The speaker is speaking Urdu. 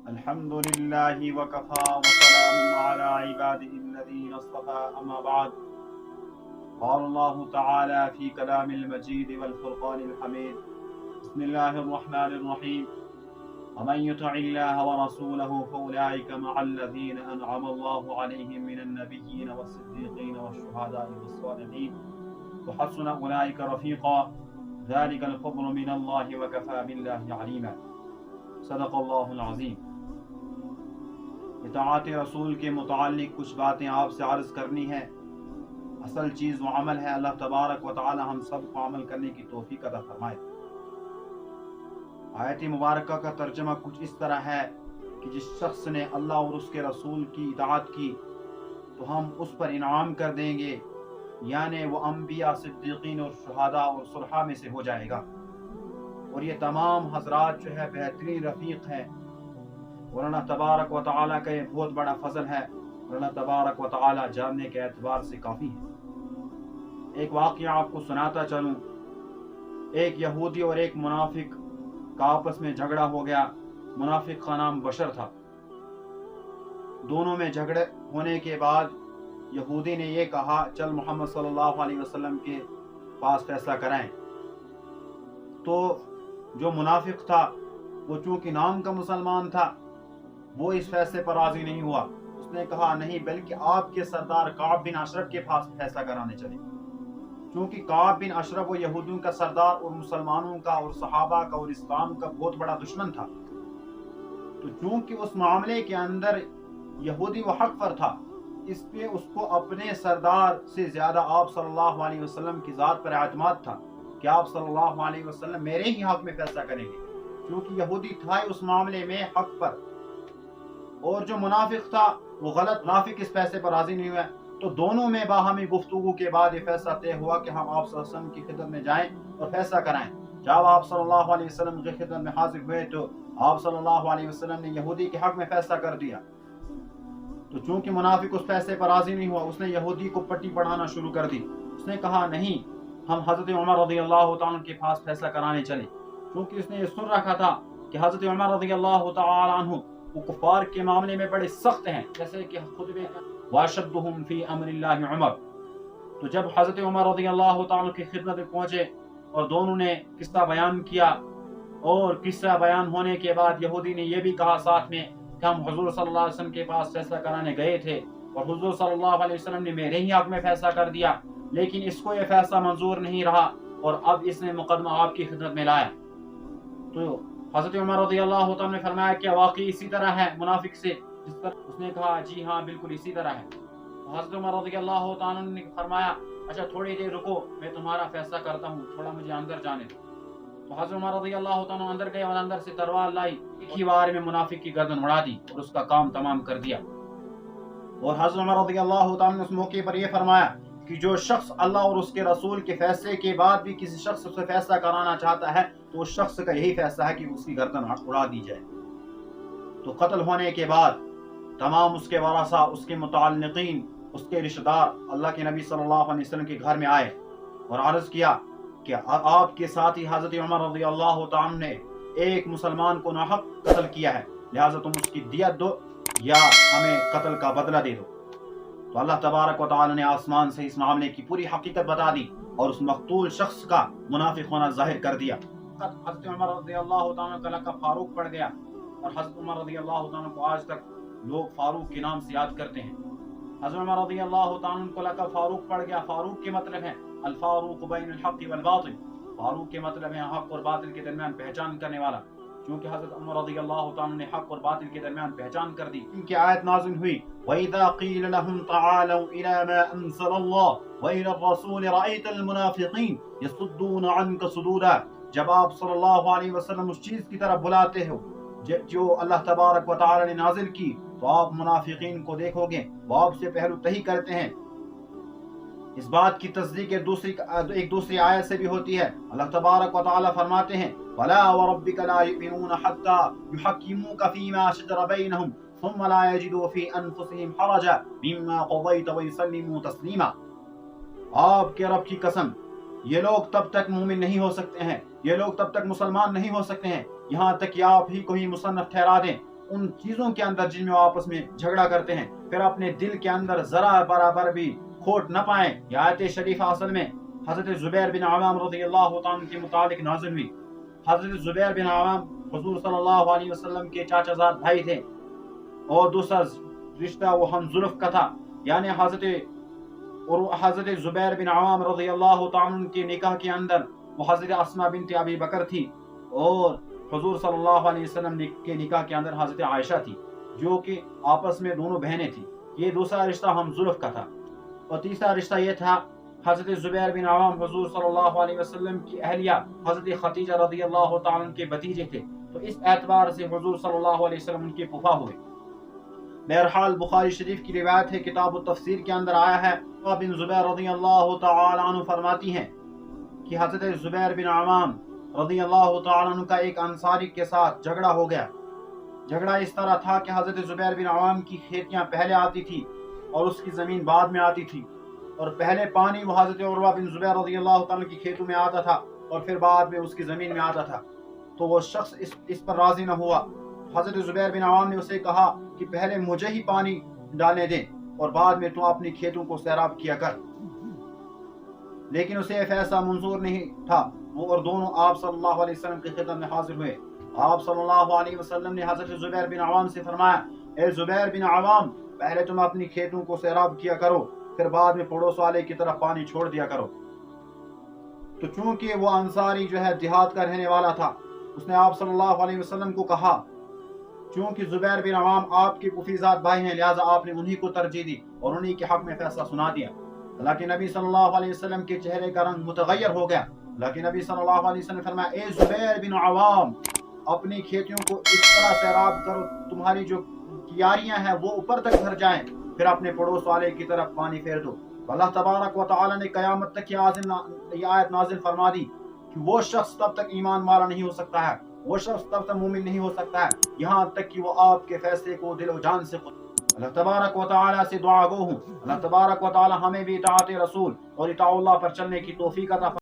الحمد لله وكفى وسلام على عباده الذين اصطفى أما بعد. قال الله تعالى في كلام المجيد والفرقان الحميد. بسم الله الرحمن الرحيم. ومن يطع الله ورسوله فأولئك مع الذين أنعم الله عليهم من النبيين والصديقين والشهداء والصالحين وحسن أولئك رفيقا. ذلك الفضل من الله وكفى بالله عليما. صدق اللہ العظیم. اطاعت رسول کے متعلق کچھ باتیں آپ سے عرض کرنی ہے. اصل چیز وہ عمل ہے. اللہ تبارک و تعالی ہم سب کو عمل کرنے کی توفیق عطا فرمائے. آیت مبارکہ کا ترجمہ کچھ اس طرح ہے کہ جس شخص نے اللہ اور اس کے رسول کی اطاعت کی تو ہم اس پر انعام کر دیں گے، یعنی وہ انبیاء، صدیقین اور شہداء اور صلحاء میں سے ہو جائے گا. اور یہ تمام حضرات جو ہے بہترین رفیق ہیں. اور اللہ تبارک و تعالیٰ کا یہ بہت بڑا فضل ہے، اور اللہ تبارک و تعالیٰ جاننے کے اعتبار سے کافی ہے. ایک واقعہ آپ کو سناتا چلوں. ایک یہودی اور ایک منافق کا آپس میں جھگڑا ہو گیا. منافق کا نام بشر تھا. دونوں میں جھگڑے ہونے کے بعد یہودی نے یہ کہا چل محمد صلی اللہ علیہ وسلم کے پاس فیصلہ کرائیں. تو جو منافق تھا وہ چونکہ نام کا مسلمان تھا وہ اس فیصلے پر راضی نہیں ہوا. اس نے کہا نہیں، بلکہ آپ کے سردار کعب بن اشرف کے پاس فیصلہ کرانے چلے. چونکہ کعب بن اشرف وہ یہودیوں کا سردار اور مسلمانوں کا اور صحابہ کا اور اسلام کا بہت بڑا دشمن تھا. تو چونکہ اس معاملے کے اندر یہودی وہ حق پر تھا، اس پہ اس کو اپنے سردار سے زیادہ آپ صلی اللہ علیہ وسلم کی ذات پر اعتماد تھا کہ آپ صلی اللہ علیہ وسلم میرے ہی حق میں فیصلہ کریں گے. کیونکہ یہودی تھا اس معاملے میں حق پر، اور جو منافق تھا وہ غلط. منافق اس فیصلے پر راضی نہیں ہوا. تو دونوں میں باہمی گفتگو کے بعد یہ فیصلہ طے ہوا کہ ہم آپ صلی اللہ علیہ وسلم کی خدمت میں جائیں اور فیصلہ کرائیں. جب آپ صلی اللہ علیہ وسلم کی خدمت میں حاضر ہوئے تو آپ صلی اللہ علیہ وسلم نے یہودی کے حق میں فیصلہ کر دیا. تو چونکہ منافق اس فیصلے پر راضی نہیں ہوا، اس نے یہودی کو پٹی پڑھانا شروع کر دی. اس نے کہا نہیں، ہم حضرت عمر رضی اللہ تعالیٰ کے پاس فیصلہ کرانے چلے. کیونکہ اس نے یہ سن رکھا تھا کہ حضرت عمر رضی اللہ تعالیٰ عنہ وہ کفار کے معاملے میں بڑے سخت ہیں، جیسے کہ خطبے واشدہم فی امر اللہ عمر. تو جب حضرت عمر رضی اللہ تعالیٰ کی خدمت میں پہنچے اور دونوں نے قصہ بیان کیا، اور قصہ بیان ہونے کے بعد یہودی نے یہ بھی کہا ساتھ میں کہ ہم حضور صلی اللہ علیہ وسلم کے پاس فیصلہ کرانے گئے تھے اور حضور صلی اللہ علیہ وسلم نے میرے ہی حق میں فیصلہ کر دیا، لیکن اس کو یہ فیصلہ منظور نہیں رہا اور اب اس نے مقدمہ آپ کی خدمت میں لایا. تو حضرت عمر رضی اللہ تعالیٰ نے فرمایا کہ واقعی اسی طرح ہے منافق سے جس طرح. اس نے کہا جی ہاں بالکل اسی طرح ہے. تو حضرت عمر رضی اللہ تعالیٰ نے فرمایا اچھا تھوڑی دیر رکو، میں تمہارا فیصلہ کرتا ہوں، تھوڑا مجھے اندر جانے دو. تو حضرت عمر رضی اللہ تعالیٰ اندر گئے اور اندر سے تلوار لائی، ایک ہی بار میں منافق کی گردن اڑا دی اور اس کا کام تمام کر دیا. اور حضرت عمر رضی اللہ تعالیٰ نے اس موقع پر یہ فرمایا کہ جو شخص اللہ اور اس کے رسول کے فیصلے کے بعد بھی کسی شخص سے فیصلہ کرانا چاہتا ہے تو اس شخص کا یہی فیصلہ ہے کہ اس کی گردن اڑا دی جائے. تو قتل ہونے کے بعد تمام اس کے ورثاء، اس کے متعلقین، اس کے رشتہ دار اللہ کے نبی صلی اللہ علیہ وسلم کے گھر میں آئے اور عرض کیا کہ آپ کے ساتھی حضرت عمر رضی اللہ تعالیٰ نے ایک مسلمان کو ناحق قتل کیا ہے، لہٰذا تم اس کی دیت دو یا ہمیں قتل کا بدلہ دے دو. تو اللہ تبارک و تعالی نے آسمان سے اس معاملے کی پوری حقیقت بتا دی اور اس مقتول شخص کا منافق ہونا ظاہر کر دیا. حضرت عمر رضی اللہ تعالیٰ کا لقب فاروق پڑ گیا اور حضرت عمر رضی اللہ تعالیٰ کو آج تک لوگ فاروق کے نام سے یاد کرتے ہیں. حضرت عمر رضی اللہ تعالیٰ کو لقب فاروق پڑ گیا. فاروق کے مطلب ہے الفاروق بین الحق والباطل. فاروق کے مطلب ہے حق اور باطل کے درمیان پہچان کرنے والا. چونکہ حضرت عمر رضی اللہ تعالیٰ نے حق اور باطل کے درمیان پہچان کر دی. ان کی آیت نازل ہوئی وَإِذَا قِيلَ لَهُمْ تَعَالَوْا إِلَى مَا أَنزَلَ اللَّهُ وَإِلَى الرَّسُولِ رَأَيْتَ الْمُنَافِقِينَ يَصُدُّونَ عَنْكَ صُدُودًا. جب آپ صلی اللہ علیہ وسلم اس چیز کی طرف بلاتے ہو جو اللہ تبارک و تعالی نے نازل کی تو آپ منافقین کو دیکھو گے وہ آپ سے پہلو تہی کرتے ہیں. اس بات کی تصدیق ایک دوسری آیت سے بھی ہوتی ہے. اللہ تبارک و تعالی فرماتے ہیں وَلَا وَرَبِّكَ لَا يُؤْمِنُونَ حَتَّى يُحَكِّمُوكَ فِي مَا شَجَرَ بَيْنَهُمْ ثُمَّ لَا يَجِدُوا فِي أَنفُسِهِمْ حَرَجًا مِمَّا قَضَيْتَ وَيُسَلِّمُوا تَسْلِيمًا. آپ کے رب کی قسم، یہ لوگ تب تک مومن نہیں ہو سکتے ہیں، یہ لوگ تب تک مسلمان نہیں ہو سکتے ہیں یہاں تک کہ آپ ہی کو ہی مصنف ٹھہرا دیں ان چیزوں کے اندر جن میں وہ آپس میں جھگڑا کرتے ہیں، پھر اپنے دل کے اندر ذرا برابر بھی کھوٹ نہ پائیں۔ یہ آیت شریفہ اصل میں حضرت زبیر بن عوام رضی اللہ تعالیٰ عنہ کے متعلق نازل ہوئی۔ حضرت زبیر بن عوام حضور صلی اللہ علیہ وسلم کے چاچا زاد بھائی تھے، اور دوسرا رشتہ وہ ہم زلف کا تھا، یعنی حضرت زبیر بن عوام رضی اللہ تعالیٰ عنہ کے نکاح کے اندر وہ حضرت اسماء بنت ابی بکر تھی، اور حضور صلی اللہ علیہ وسلم کے نکاح کے اندر حضرت عائشہ تھی، جو کہ آپس میں دونوں بہنیں تھیں۔ یہ دوسرا رشتہ ہم زلف کا تھا۔ اور تیسرا رشتہ یہ تھا، حضرت زبیر بن عوام حضور صلی اللہ علیہ وسلم کی اہلیہ حضرت خدیجہ رضی اللہ تعالیٰ عنہ کے بھتیجے تھے، تو اس اعتبار سے حضور صلی اللہ علیہ وسلم ان کے پھوپھا ہوئے۔ بہرحال بخاری شریف کی روایت ہے، کتاب التفسیر کے اندر آیا ہے، بن زبیر رضی اللہ تعالیٰ عنہ فرماتی ہیں کہ حضرت زبیر بن عوام رضی اللہ تعالیٰ عنہ کا ایک انصاری کے ساتھ جھگڑا ہو گیا۔ جھگڑا اس طرح تھا کہ حضرت زبیر بن عوام کی کھیتیاں پہلے آتی تھی اور اس کی زمین بعد میں آتی تھی، اور پہلے پانی وہ حضرت عروہ بن زبیر رضی اللہ تعالیٰ کی کھیتوں میں آتا تھا اور پھر بعد میں اس کی زمین میں آتا تھا۔ تو وہ شخص اس پر راضی نہ ہوا۔ حضرت زبیر بن عوام نے اسے کہا کہ پہلے مجھے ہی پانی ڈالنے دیں اور بعد میں تو اپنی کھیتوں کو سیراب کیا کر، لیکن اسے یہ فیصلہ منظور نہیں تھا۔ وہ اور دونوں آپ صلی اللہ علیہ وسلم کی خدمت میں حاضر ہوئے۔ آپ صلی اللہ علیہ وسلم نے حضرت زبیر بن عوام سے فرمایا، اے زبیر بن عوام، پہلے تم اپنی کھیتوں کو سیراب کیا کرو، پھر بعد میں پڑوس والے کی طرف پانی چھوڑ دیا کرو۔ تو چونکہ وہ انصاری جو ہے دیہات کا رہنے والا تھا، اس نے آپ صلی اللہ علیہ وسلم کو کہا، چونکہ زبیر بن عوام آپ کے پفیزاد بھائی ہیں، لہٰذا آپ نے انہی کو ترجیح دی اور انہی کے حق میں فیصلہ سنا دیا۔ لیکن نبی صلی اللہ علیہ وسلم کے چہرے کا رنگ متغیر ہو گیا، لیکن نبی صلی اللہ علیہ وسلم نے فرمایا، اے زبیر بن عوام، اپنی کھیتیوں کو اس طرح سیراب کرو تمہاری جو کیاریاں ہیں وہ اوپر تک بھر جائیں، پھر اپنے پڑوس والے کی طرف پانی پھیر دو۔ اللہ تبارک و تعالی نے قیامت تک یہ آیت نازل فرما دی کہ وہ شخص تب تک ایمان والا نہیں ہو سکتا ہے، وہ شخص تب تک مومن نہیں ہو سکتا ہے، یہاں تک کہ وہ آپ کے فیصلے کو دل و جان سے اللہ تبارک و تعالی سے دعا گو ہوں۔ اللہ تبارک و تعالی ہمیں بھی اطاعت رسول اور اطاعت اللہ پر چلنے کی توفیق عطا